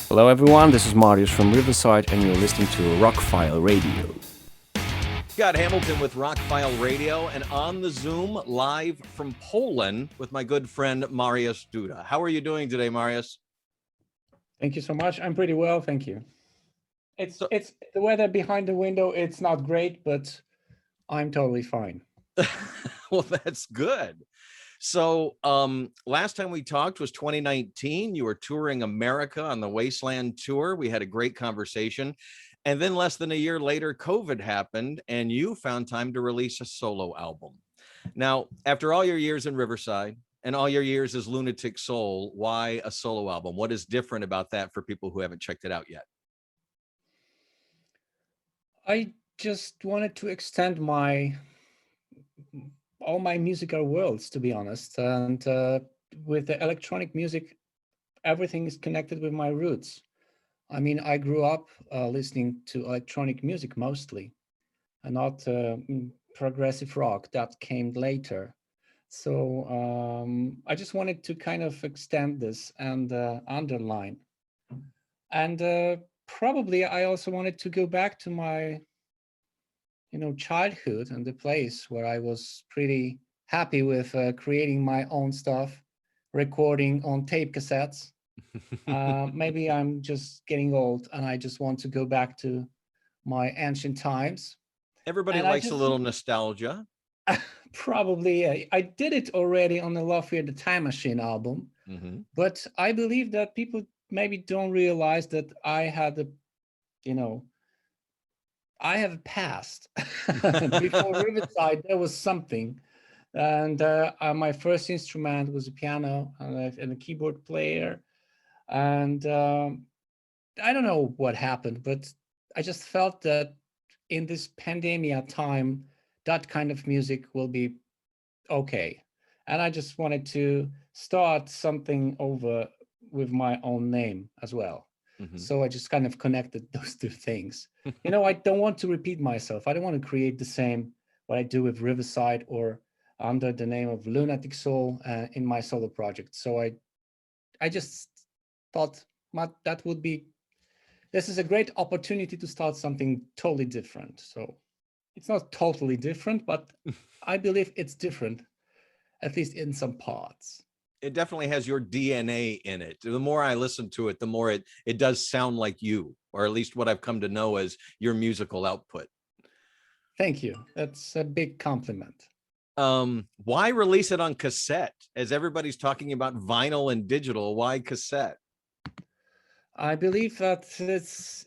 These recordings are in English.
Hello everyone, this is Mariusz from Riverside and you're listening to Rockfile Radio. Scott Hamilton with Rockfile Radio and on the Zoom live from Poland with my good friend Mariusz Duda. How are you doing today, Mariusz? Thank you so much. I'm pretty well, thank you. It's the weather behind the window. It's not great, but I'm totally fine. Well, that's good. So last time we talked was 2019. You were touring America on the Wasteland Tour. We had a great conversation. And then less than a year later, COVID happened and you found time to release a solo album. Now, after all your years in Riverside and all your years as Lunatic Soul, why a solo album? What is different about that for people who haven't checked it out yet? I just wanted to extend all my musical worlds, to be honest. And with the electronic music, everything is connected with my roots. I mean, I grew up listening to electronic music mostly, and not progressive rock that came later. So I just wanted to kind of extend this and underline. And probably I also wanted to go back to my childhood and the place where I was pretty happy with creating my own stuff, recording on tape cassettes. Maybe I'm just getting old and I just want to go back to my ancient times. Everybody likes a little nostalgia. Probably. I did it already on the Love Fear the Time Machine album, but I believe that people maybe don't realize that I had I have a past. Before Riverside, there was something. And my first instrument was a piano and a keyboard player. And I don't know what happened, but I just felt that in this pandemia time, that kind of music will be okay. And I just wanted to start something over with my own name as well. So I just kind of connected those two things. I don't want to repeat myself. I don't want to create the same what I do with Riverside or under the name of Lunatic Soul in my solo project. So I just thought this is a great opportunity to start something totally different. So it's not totally different, but I believe it's different, at least in some parts. It definitely has your DNA in it. The more I listen to it, the more it does sound like you, or at least what I've come to know as your musical output. Thank you. That's a big compliment. Why release it on cassette? As everybody's talking about vinyl and digital, why cassette? I believe that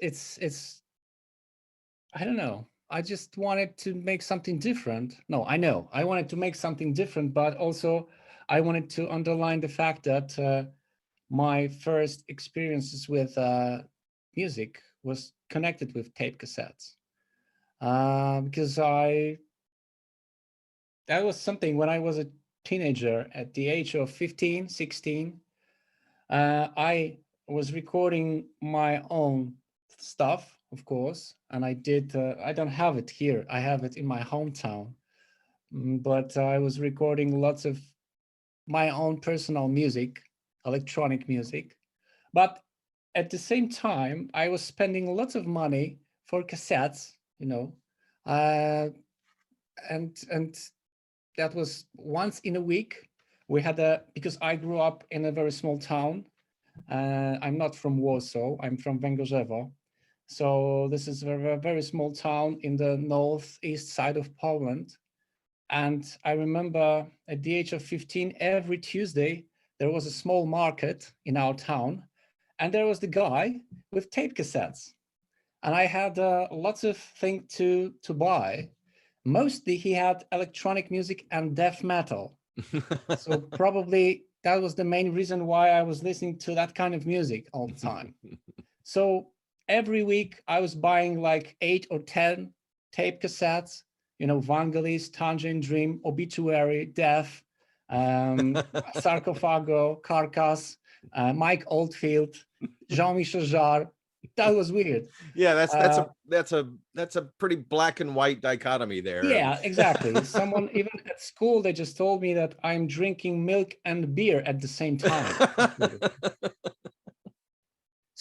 it's I don't know. I just wanted to make something different. No, I know. I wanted to make something different, but also I wanted to underline the fact that my first experiences with music was connected with tape cassettes. Because that was something when I was a teenager at the age of 15, 16, I was recording my own stuff, of course, and I don't have it here. I have it in my hometown, but I was recording lots of my own personal music, electronic music. But at the same time, I was spending lots of money for cassettes, and that was once in a week. We had because I grew up in a very small town. I'm not from Warsaw, I'm from Węgorzewo. So this is a very small town in the northeast side of Poland. And I remember at the age of 15, every Tuesday, there was a small market in our town. And there was the guy with tape cassettes. And I had lots of things to buy. Mostly he had electronic music and death metal. So probably that was the main reason why I was listening to that kind of music all the time. So every week I was buying like 8 or 10 tape cassettes, Vangelis, Tangerine Dream, Obituary, Death, Sarcophago, Carcass, Mike Oldfield, Jean-Michel Jarre. That was weird. Yeah, that's a pretty black and white dichotomy there. Yeah, exactly. Someone even at school, they just told me that I'm drinking milk and beer at the same time.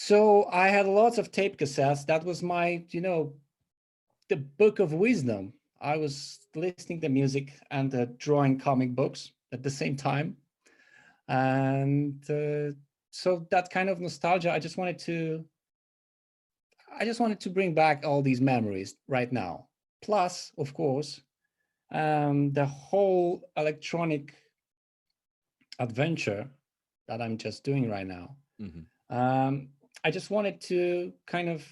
So I had lots of tape cassettes. That was my, the book of wisdom. I was listening to music and drawing comic books at the same time. And so that kind of nostalgia, I just wanted to bring back all these memories right now. Plus, of course, the whole electronic adventure that I'm just doing right now. Mm-hmm. I just wanted to kind of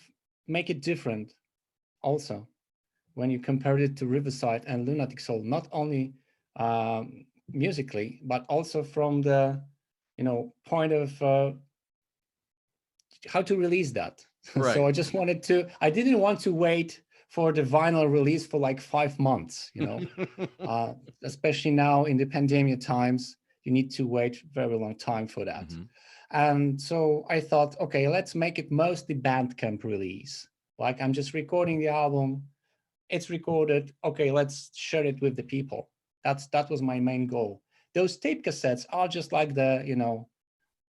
make it different also when you compared it to Riverside and Lunatic Soul, not only musically, but also from the, point of how to release that. Right. So I didn't want to wait for the vinyl release for like 5 months, especially now in the pandemic times, you need to wait very long time for that. Mm-hmm. And so I thought, okay, let's make it mostly Bandcamp release. Like I'm just recording the album, it's recorded. Okay, let's share it with the people. That was my main goal. Those tape cassettes are just like the,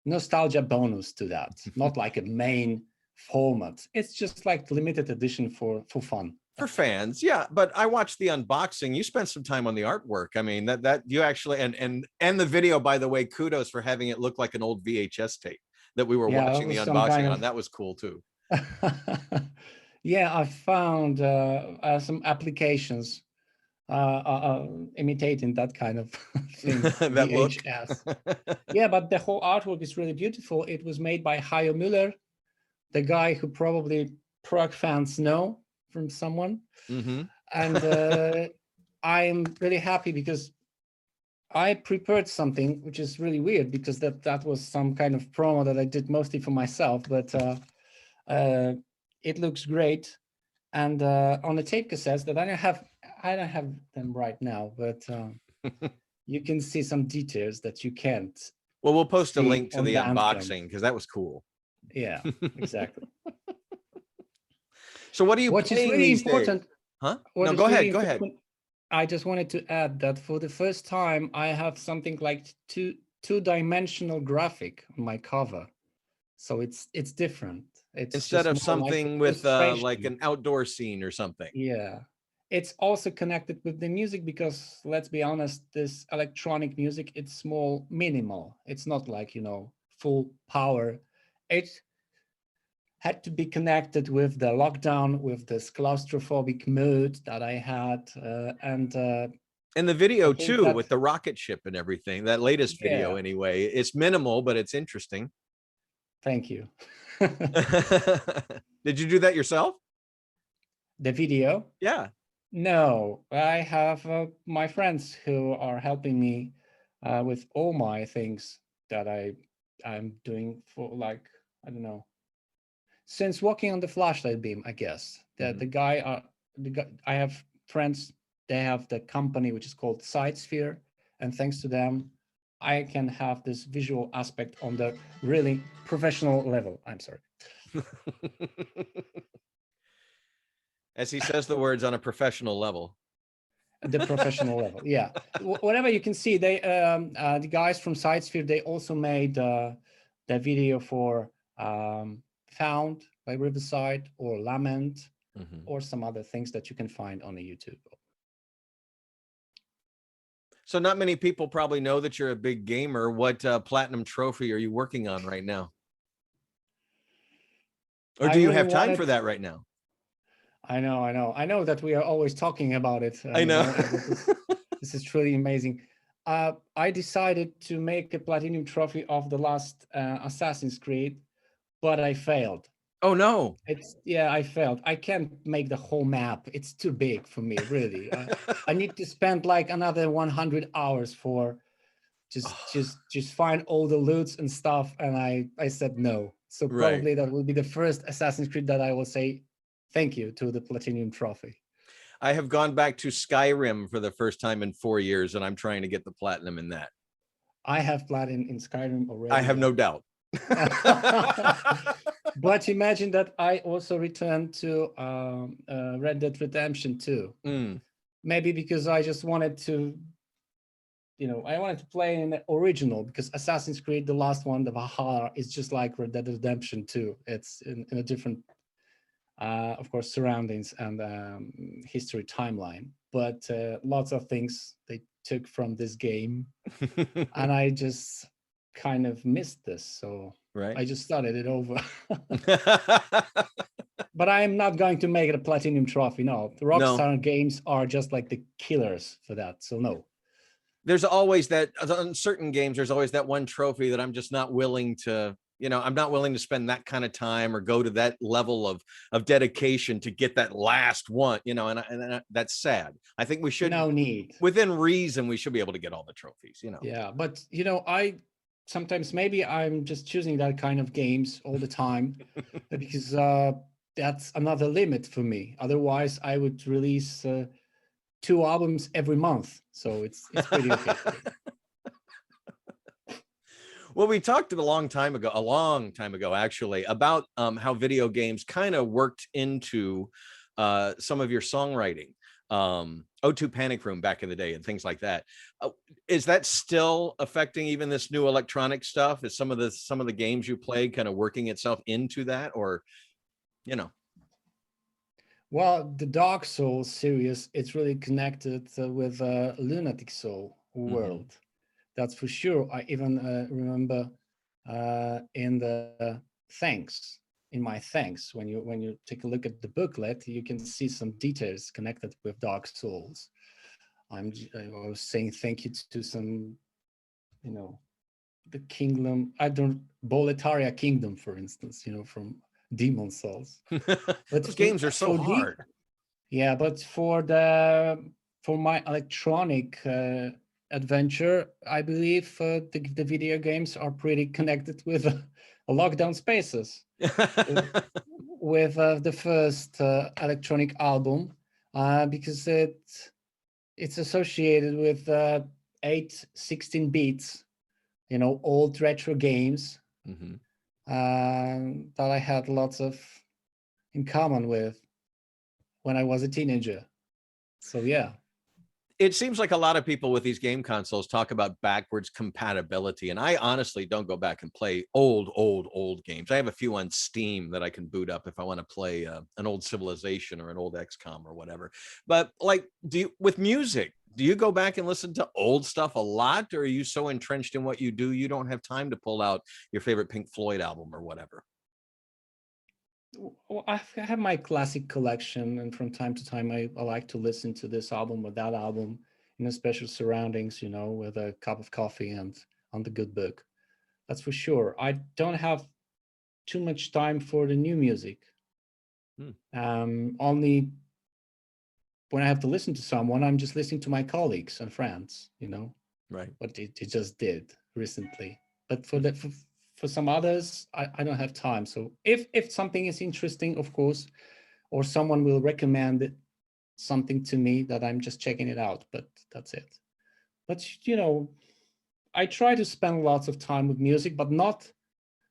nostalgia bonus to that, not like a main format. It's just like limited edition for fun. For fans, yeah. But I watched the unboxing. You spent some time on the artwork. I mean, that you actually and the video, by the way, kudos for having it look like an old VHS tape that we were watching the unboxing on. That was cool too. Yeah, I found some applications imitating that kind of thing. That VHS. Yeah, but the whole artwork is really beautiful. It was made by Hayo Müller, the guy who probably prog fans know from someone. Mm-hmm. And I'm really happy because I prepared something which is really weird because that was some kind of promo that I did mostly for myself, but it looks great. And on the tape cassettes that I don't have them right now, but you can see some details that you can't. Well, we'll post a link to the unboxing because that was cool. Yeah, exactly. So what are you playing really these important, days? Huh? No, go ahead. Go ahead. I just wanted to add that for the first time, I have something like two-dimensional graphic on my cover. So it's different. It's instead of something like with like an outdoor scene or something. Yeah. It's also connected with the music because let's be honest, this electronic music, it's more minimal. It's not like, full power. It had to be connected with the lockdown, with this claustrophobic mood that I had. And the video too, with the rocket ship and everything, that latest video anyway, it's minimal, but it's interesting. Thank you. Did you do that yourself? The video? Yeah. No, I have my friends who are helping me with all my things that I'm doing for like, I don't know, since walking on the flashlight beam, I guess. The guy I have friends, they have the company which is called Sidesphere, and thanks to them, I can have this visual aspect on the really professional level. I'm sorry. As he says the words, on a professional level. The professional level, yeah. Whatever you can see, they the guys from Sidesphere, they also made the video for Found by Riverside or Lament or some other things that you can find on the YouTube. So not many people probably know that you're a big gamer. What platinum trophy are you working on right now? Or do you have time for that right now? I know that we are always talking about it. I know. This is truly amazing. I decided to make a platinum trophy of the last Assassin's Creed, but I failed. Oh no! I failed. I can't make the whole map. It's too big for me, really. I need to spend like another 100 hours for just find all the loots and stuff. And I said no. So probably that will be the first Assassin's Creed that I will say thank you to the platinum trophy. I have gone back to Skyrim for the first time in 4 years, and I'm trying to get the platinum in that. I have platinum in Skyrim already. I have no doubt. But imagine that I also returned to Red Dead Redemption 2. Maybe because I just wanted to I wanted to play an original, because Assassin's Creed, the last one, the Valhalla, is just like Red Dead Redemption 2. It's in a different, of course, surroundings and history timeline. But lots of things they took from this game, and I just kind of missed this. So I just started it over. But I am not going to make it a platinum trophy. No, the Rockstar games are just like the killers for that. So no. There's always that, on certain games, there's always that one trophy that I'm just not willing to, I'm not willing to spend that kind of time or go to that level of dedication to get that last one, and that's sad. I think we should, no need. Within reason, we should be able to get all the trophies, Yeah, but I sometimes, maybe I'm just choosing that kind of games all the time because that's another limit for me. Otherwise, I would release 2 albums every month. So it's pretty okay. Well, we talked a long time ago, actually, about how video games kind of worked into some of your songwriting. O2 Panic Room back in the day and things like that. Is that still affecting even this new electronic stuff? Is some of the games you played kind of working itself into that, or Well, the Dark Souls series, it's really connected with Lunatic Soul world. That's for sure. I even remember in my thanks, when you take a look at the booklet, you can see some details connected with Dark Souls. I was saying thank you to some, the kingdom. Boletaria Kingdom, for instance, from Demon Souls. But those games are so hard. Yeah, but for my electronic adventure, I believe the video games are pretty connected with lockdown spaces. with the first electronic album, because it's associated with 16 beats, old retro games that I had lots of in common with when I was a teenager. So yeah. It seems like a lot of people with these game consoles talk about backwards compatibility, and I honestly don't go back and play old games. I have a few on Steam that I can boot up if I want to play an old Civilization or an old XCOM or whatever. But with music, do you go back and listen to old stuff a lot, or are you so entrenched in what you do you don't have time to pull out your favorite Pink Floyd album or whatever? Well, I have my classic collection, and from time to time I like to listen to this album or that album in special surroundings, with a cup of coffee and on the good book. That's for sure. I don't have too much time for the new music. Only when I have to listen to someone, I'm just listening to my colleagues and friends, Right. What it just did recently. But for some others, I don't have time. So if something is interesting, of course, or someone will recommend something to me, that I'm just checking it out, but that's it. But, I try to spend lots of time with music, but not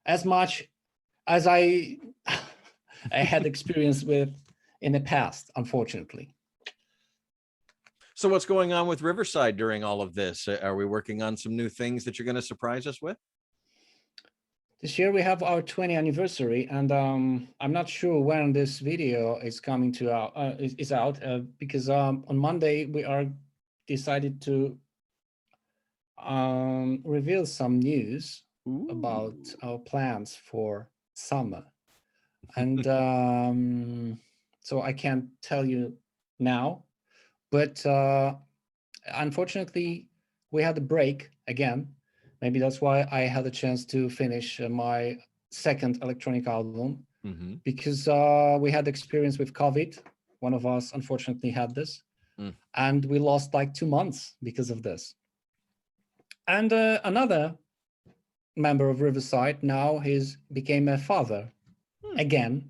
as much as I had experience with in the past, unfortunately. So what's going on with Riverside during all of this? Are we working on some new things that you're going to surprise us with? This year we have our 20th anniversary, and I'm not sure when this video is coming is out, because on Monday we are decided to reveal some news about our plans for summer, and so I can't tell you now, but unfortunately we had a break again. Maybe that's why I had a chance to finish my second electronic album, because we had experience with COVID. One of us unfortunately had this, and we lost like 2 months because of this. And another member of Riverside, now became a father again.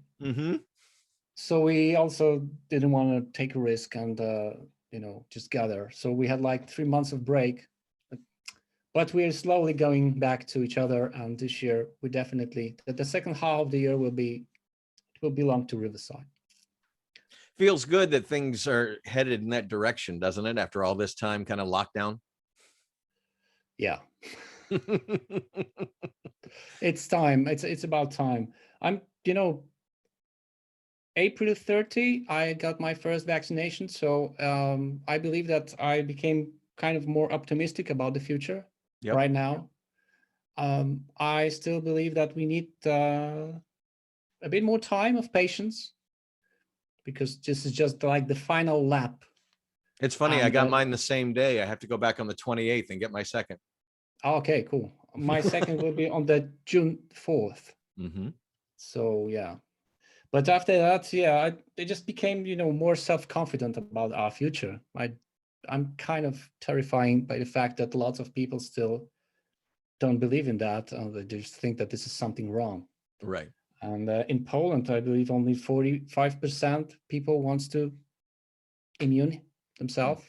So we also didn't want to take a risk and just gather. So we had like 3 months of break. But we are slowly going back to each other, and this year we definitely, the second half of the year will belong to Riverside. Feels good that things are headed in that direction, doesn't it? After all this time, kind of lockdown. Yeah, it's time. It's about time. I'm, April 30, I got my first vaccination. So I believe that I became kind of more optimistic about the future Yep. right now. I still believe that we need a bit more time of patience, because this is just like the final lap. It's funny. I And got mine the same day. I have to go back on the 28th and get my second. okay, cool. My second will be on the June 4th. Mm-hmm. So yeah. But after that, yeah, I just became, more self-confident about our future. I'm kind of terrifying by the fact that lots of people still don't believe in that. They just think that this is something wrong. Right. And in Poland, I believe only 45% people wants to immune themselves.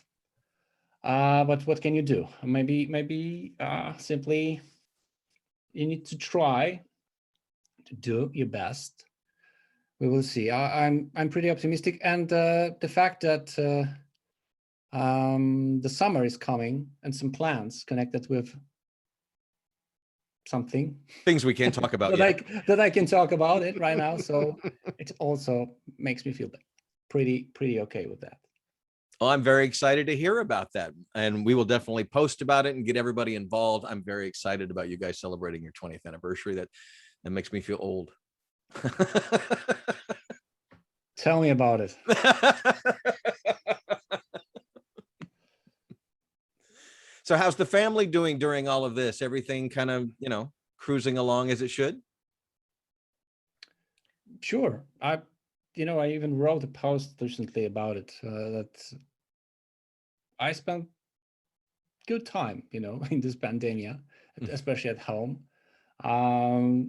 But what can you do? Maybe simply you need to try to do your best. We will see. I'm pretty optimistic, and the fact that the summer is coming and some plans connected with something Things we can't talk about that yet. I can talk about it right now. So it also makes me feel pretty okay with that. Well, I'm very excited to hear about that, and we will definitely post about it and get everybody involved. I'm very excited about you guys celebrating your 20th anniversary. That makes me feel old. Tell me about it. So how's the family doing during all of this? Everything kind of, cruising along as it should? Sure. I even wrote a post recently about it, that I spent good time, in this pandemic, especially at home,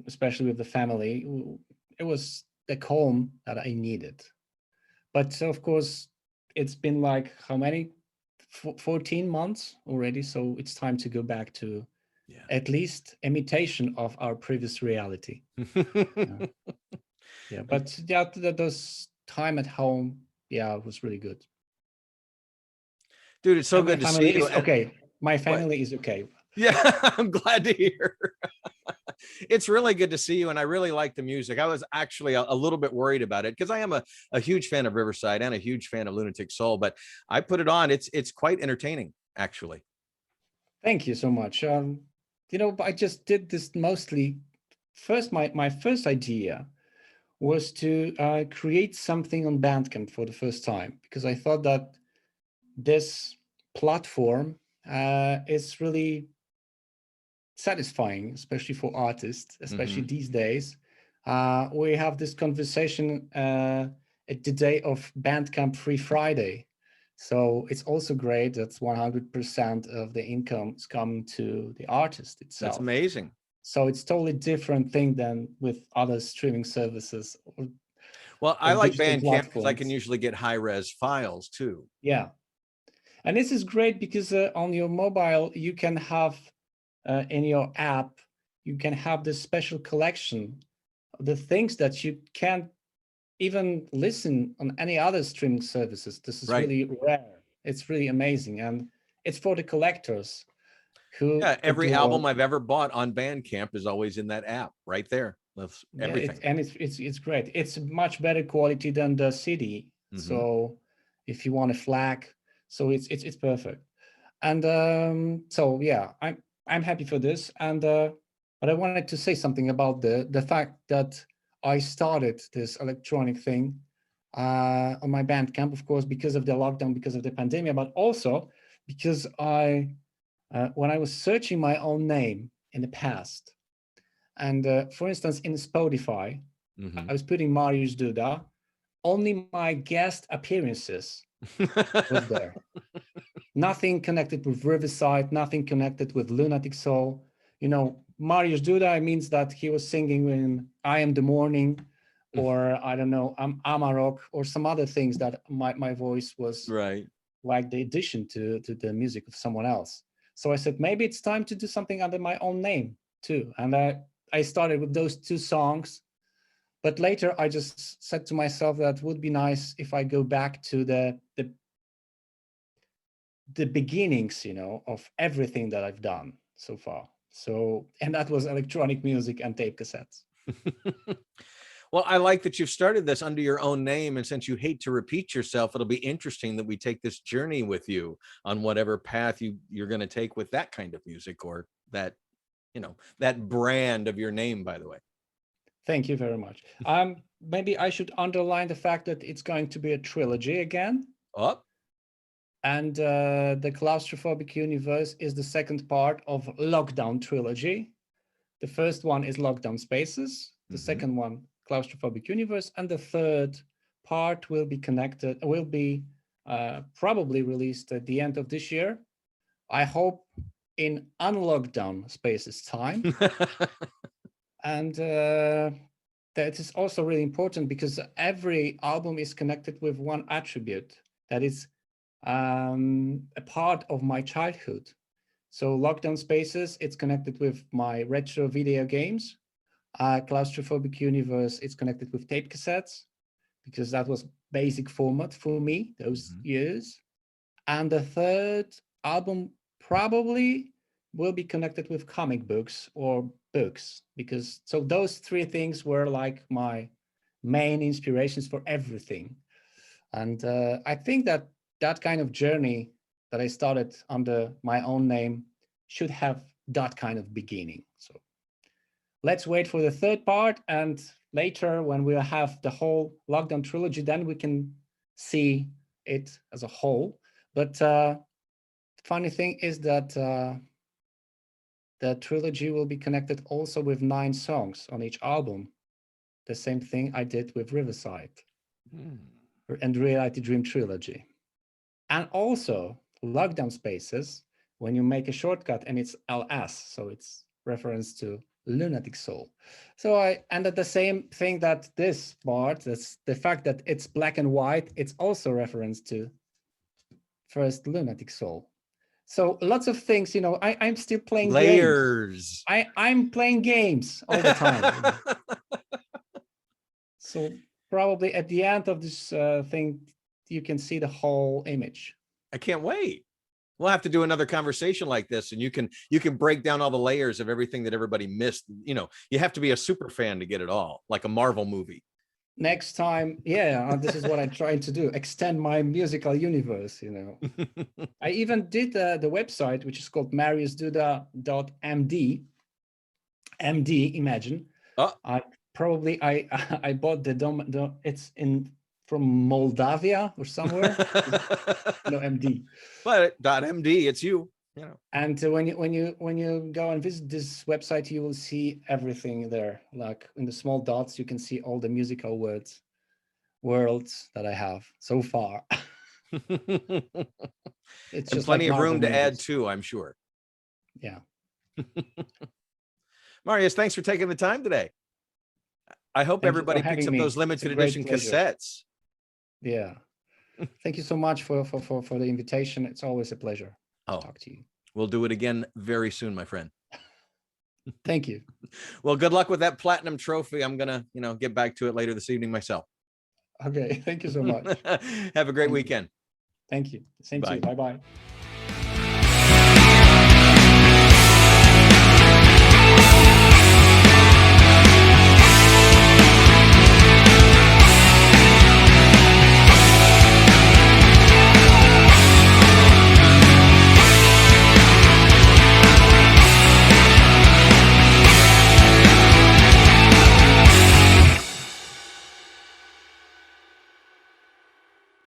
especially with the family. It was the calm that I needed. But of course, it's been like how many? 14 months already. So it's time to go back to at least imitation of our previous reality. Yeah, but those time at home, was really good. Dude, it's so good to see you. Okay. My family is okay. Yeah, I'm glad to hear. It's really good to see you, and I really like the music. I was actually a little bit worried about it because I am a huge fan of Riverside and a huge fan of Lunatic Soul, but I put it on. It's quite entertaining, actually. Thank you so much. I just did this mostly. First, my first idea was to create something on Bandcamp for the first time, because I thought that this platform is really satisfying, especially for artists, especially these days. We have this conversation at the day of Bandcamp Free Friday. So it's also great that 100% of the income is coming to the artist itself. That's amazing. So it's totally different thing than with other streaming services. Well, I like Bandcamp because I can usually get high-res files too. Yeah. And this is great because on your mobile, you can have in your app, you can have this special collection of the things that you can't even listen on any other streaming services. This is really rare. It's really amazing. And it's for the collectors who... Yeah, every album I've ever bought on Bandcamp is always in that app right there. That's everything. And it's great. It's much better quality than the CD. So if you want a FLAC, so it's perfect. And so yeah, I'm happy for this. And but I wanted to say something about the fact that I started this electronic thing on my Bandcamp, of course, because of the lockdown, because of the pandemic, but also because when I was searching my own name in the past, and for instance, in Spotify, I was putting Mariusz Duda, only my guest appearances was there. Nothing connected with Riverside, nothing connected with Lunatic Soul. Mariusz Duda means that he was singing in I Am the Morning, or I don't know, I'm Amarok, or some other things that my voice was like the addition to the music of someone else. So I said, maybe it's time to do something under my own name too. And I started with those 2 songs. But later I just said to myself that would be nice if I go back to the beginnings, of everything that I've done. so far. So, and that was electronic music and tape cassettes. Well, I like that you've started this under your own name. And since you hate to repeat yourself, it'll be interesting that we take this journey with you on whatever path you're going to take with that kind of music, or that, that brand of your name, by the way. Thank you very much. Maybe I should underline the fact that it's going to be a trilogy again. Oh. And the Claustrophobic universe is the second part of Lockdown trilogy. The first one is Lockdown Spaces. The second one, Claustrophobic universe, and the third part will be probably released at the end of this year. I hope in unlockdown spaces time. And that is also really important because every album is connected with one attribute that is a part of my childhood. So Lockdown Spaces, it's connected with my retro video games. Claustrophobic universe, it's connected with tape cassettes because that was basic format for me those years. And the third album probably will be connected with comic books or books, because so those three things were like my main inspirations for everything. And I think that kind of journey that I started under my own name should have that kind of beginning. So let's wait for the third part, and later when we have the whole Lockdown trilogy, then we can see it as a whole. But the funny thing is that the trilogy will be connected also with 9 songs on each album. The same thing I did with Riverside and Reality Dream trilogy. And also Lockdown Spaces, when you make a shortcut and it's LS, so it's reference to Lunatic Soul. So I ended the same thing that this part, that's the fact that it's black and white, it's also reference to first Lunatic Soul. So lots of things, I'm still playing layers. Games. I'm playing games all the time. So probably at the end of this thing, you can see the whole image. I can't wait. We'll have to do another conversation like this, and you can break down all the layers of everything that everybody missed. You have to be a super fan to get it all, like a Marvel movie. Next time, this is what I'm trying to do, extend my musical universe, I even did the website, which is called mariuszduda.md. MD, imagine. Oh. I bought the it's from Moldavia or somewhere. No, MD. But .md, it's you. And when you go and visit this website, you will see everything there. Like in the small dots, you can see all the musical worlds that I have so far. It's just plenty like of room Marvel to add movies. too, I'm sure. Yeah. Mariusz, thanks for taking the time today. I hope everybody picks up those limited edition cassettes. Yeah. Thank you so much for the invitation. It's always a pleasure to talk to you. We'll do it again very soon, my friend. Thank you. Well, good luck with that platinum trophy. I'm gonna, get back to it later this evening myself. Okay. Thank you so much. Have a great weekend. Thank you. Same to you. Bye-bye.